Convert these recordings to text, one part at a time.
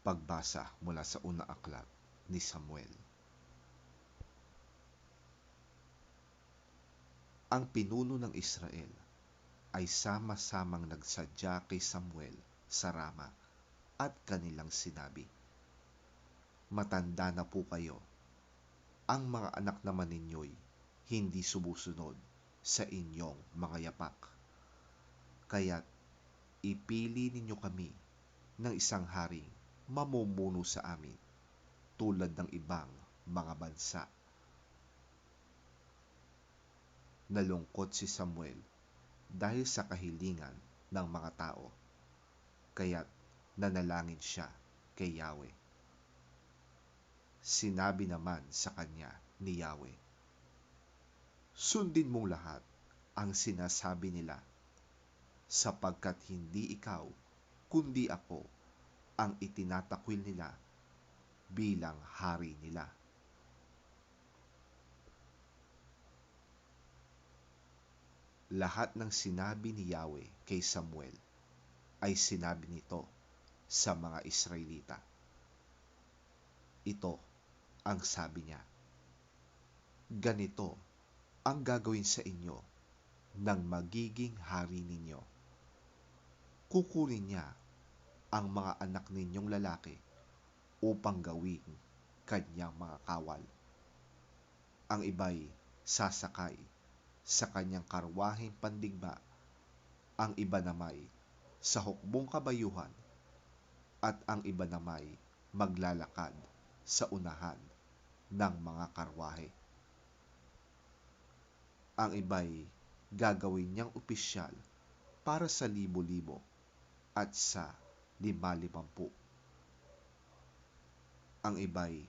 Pagbasa mula sa unang aklat ni Samuel. Ang pinuno ng Israel ay sama-samang nagsadya kay Samuel sa Rama at kanilang sinabi, "Matanda na po kayo. Ang mga anak naman ninyo'y hindi sumusunod sa inyong mga yapak. Kaya't ipili ninyo kami ng isang haring mamumuno sa amin tulad ng ibang mga bansa." Nalungkot si Samuel dahil sa kahilingan ng mga tao, kaya't nanalangin siya kay Yahweh. Sinabi naman sa kanya ni Yahweh, "Sundin mong lahat ang sinasabi nila, sapagkat hindi ikaw kundi ako ang itinatakwil nila bilang hari nila." Lahat ng sinabi ni Yahweh kay Samuel ay sinabi nito sa mga Israelita. Ito ang sabi niya, "Ganito ang gagawin sa inyo ng magiging hari ninyo. Kukunin niya ang mga anak ninyong lalaki upang gawing kanyang mga kawal. Ang iba'y sasakay sa kanyang karwaheng pandigma, ang iba namay sa hukbong kabayuhan, at ang iba namay maglalakad sa unahan ng mga karwahe. Ang iba'y gagawin niyang opisyal para sa 1,000 at sa 50. Ang iba'y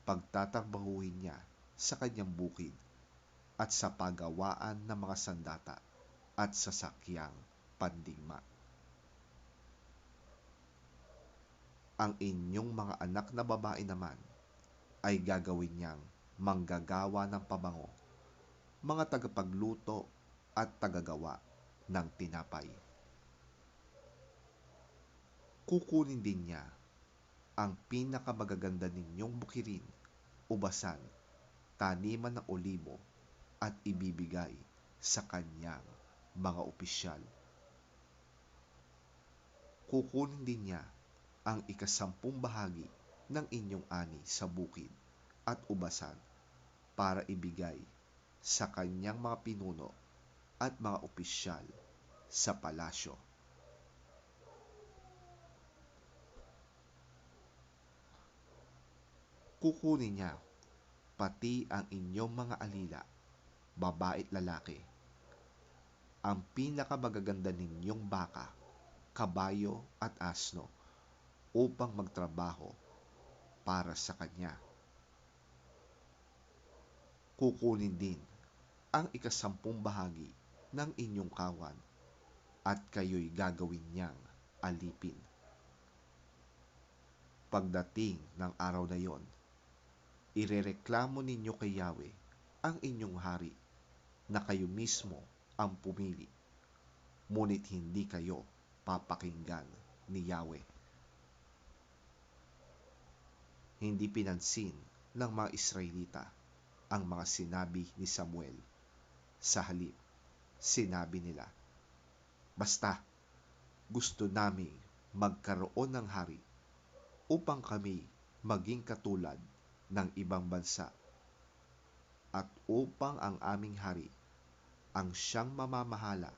pagtatrabahuhin niya sa kanyang bukid at sa paggawaan ng mga sandata at sasakyang pandigma. Ang inyong mga anak na babae naman ay gagawin niyang manggagawa ng pabango, mga tagapagluto at tagagawa ng tinapay. Kukunin din niya ang pinakamagaganda ninyong bukirin, ubasan, taniman ng olibo at ibibigay sa kanyang mga opisyal. Kukunin din niya ang 10% ng inyong ani sa bukid at ubasan para ibigay sa kanyang mga pinuno at mga opisyal sa palasyo. Kukunin niya pati ang inyong mga alila, babae at lalaki, ang pinakamagaganda ninyong baka, kabayo at asno upang magtrabaho para sa kanya. Kukunin din ang 10% ng inyong kawan at kayo'y gagawin niyang alipin. Pagdating ng araw na yon, irereklamo ninyo kay Yahweh ang inyong hari na kayo mismo ang pumili, ngunit hindi kayo papakinggan ni Yahweh. Hindi pinansin ng mga Israelita ang mga sinabi ni Samuel. Sa halip, sinabi nila, "Basta, gusto naming magkaroon ng hari upang kami maging katulad ng ibang bansa, at upang ang aming hari ang siyang mamamahala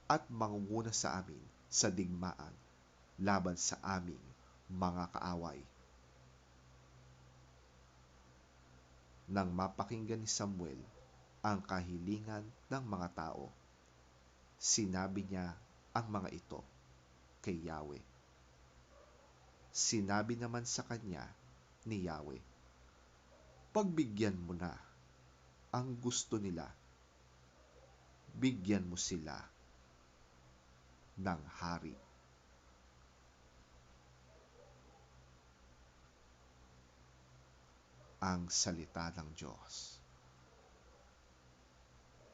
at mangunguna sa amin sa digmaan laban sa aming mga kaaway." Nang mapakinggan ni Samuel ang kahilingan ng mga tao, sinabi niya ang mga ito kay Yahweh. Sinabi naman sa kanya ni Yahweh, "Pagbigyan mo na ang gusto nila, bigyan mo sila ng hari." Ang salita ng Diyos.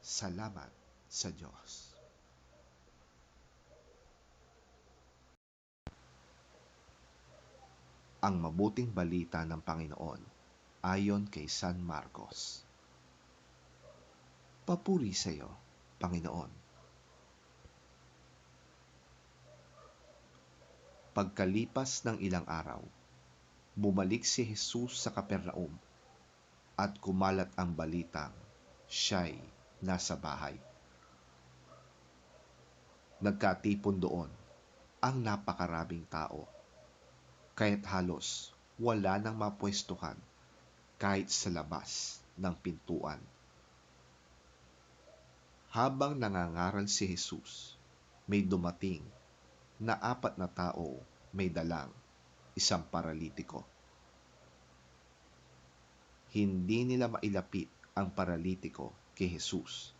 Salamat sa Diyos. Ang mabuting balita ng Panginoon ayon kay San Marcos. Papuri sa iyo, Panginoon. Pagkalipas ng ilang araw, bumalik si Jesus sa Kapernaum at kumalat ang balitang siya'y nasa bahay. Nagkatipon doon ang napakaraming tao, kaya't halos wala nang mapwestuhan kahit sa labas ng pintuan. Habang nangangaral si Jesus, may dumating na 4 na tao may dalang isang paralitiko. Hindi nila mailapit ang paralitiko kay Jesus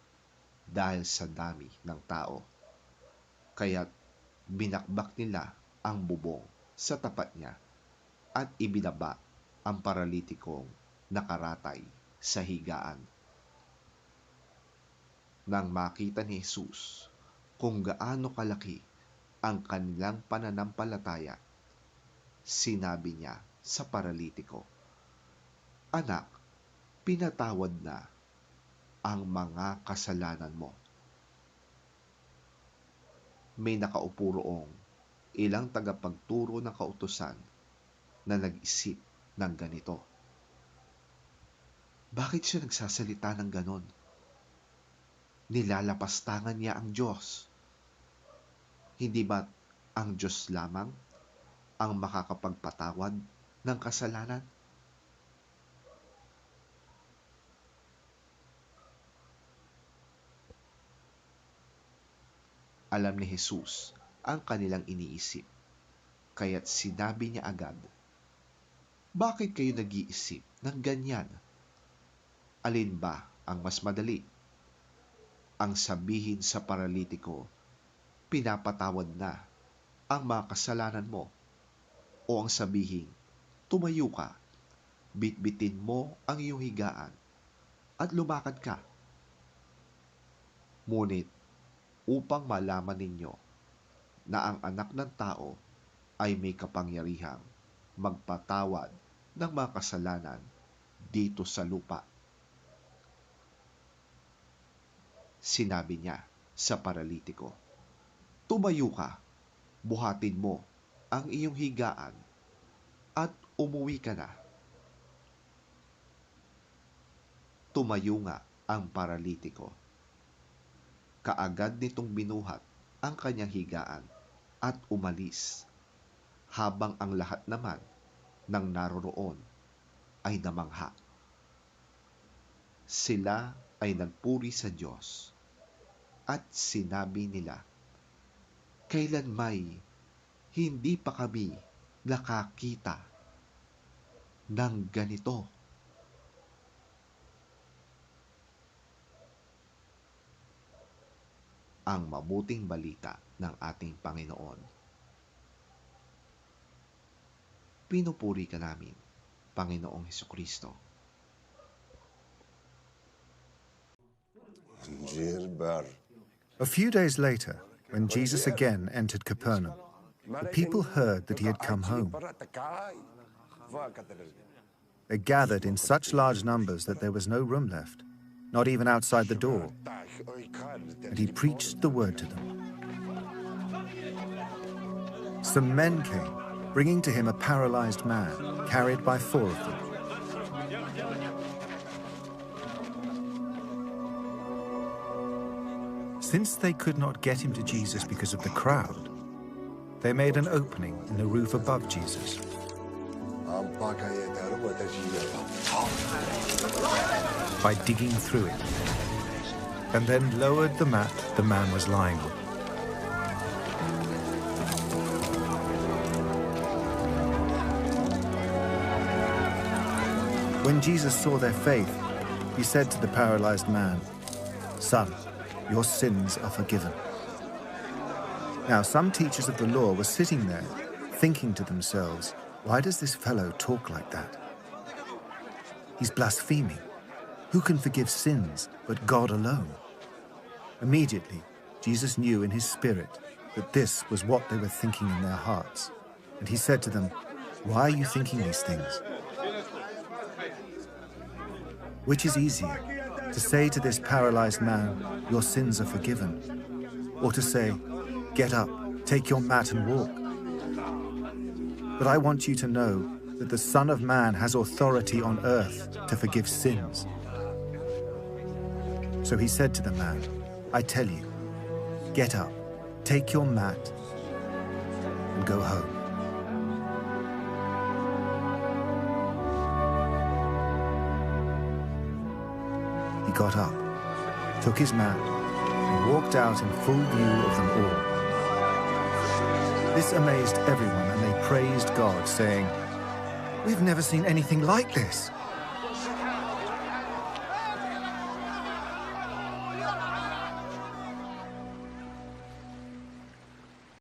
dahil sa dami ng tao. Kaya't binakbak nila ang bubong sa tapat niya at ibinaba ang paralitikong nakaratay sa higaan. Nang makita ni Jesus kung gaano kalaki ang kanilang pananampalataya, sinabi niya sa paralitiko, "Anak, pinatawad na ang mga kasalanan mo." May nakaupo roong ilang tagapagturo ng kautusan na nag-isip ng ganito, bakit siya nagsasalita ng ganon? Nilalapastangan niya ang Diyos. Hindi ba ang Diyos lamang ang makakapagpatawad ng kasalanan? Alam ni Jesus ang kanilang iniisip, kaya't sinabi niya agad, bakit kayo nag-iisip ng ganyan? Alin ba ang mas madali? Ang sabihin sa paralitiko, pinapatawad na ang mga kasalanan mo, o ang sabihin, tumayo ka, bitbitin mo ang iyong higaan at lumakad ka? Ngunit upang malaman ninyo na ang Anak ng Tao ay may kapangyarihang magpatawad ng mga kasalanan dito sa lupa. Sinabi niya sa paralitiko, tumayo ka, buhatin mo ang iyong higaan at umuwi ka na. Tumayo nga ang paralitiko. Kaagad nitong binuhat ang kanyang higaan at umalis, habang ang lahat naman ng naroroon ay namangha. Sila ay nagpuri sa Diyos at sinabi nila, kailanmay hindi pa kami nakakita ng ganito. Ang mabuting balita ng ating Panginoon. Pinupuri ka namin, Panginoong Hesukristo. A few days later, when Jesus again entered Capernaum, the people heard that he had come home. They gathered in such large numbers that there was no room left, not even outside the door, and he preached the word to them. Some men came, bringing to him a paralyzed man, carried by 4 of them. Since they could not get him to Jesus because of the crowd, they made an opening in the roof above Jesus. By digging through it, and then lowered the mat the man was lying on. When Jesus saw their faith, he said to the paralyzed man, "Son, your sins are forgiven." Now some teachers of the law were sitting there, thinking to themselves, why does this fellow talk like that? He's blaspheming. Who can forgive sins but God alone? Immediately, Jesus knew in his spirit that this was what they were thinking in their hearts. And he said to them, Why are you thinking these things? Which is easier, to say to this paralyzed man, your sins are forgiven, or to say, get up, take your mat and walk? But I want you to know that the Son of Man has authority on earth to forgive sins. So he said to the man, I tell you, get up, take your mat, and go home. He got up, took his mat, and walked out in full view of them all. This amazed everyone, and they praised God, saying, We've never seen anything like this.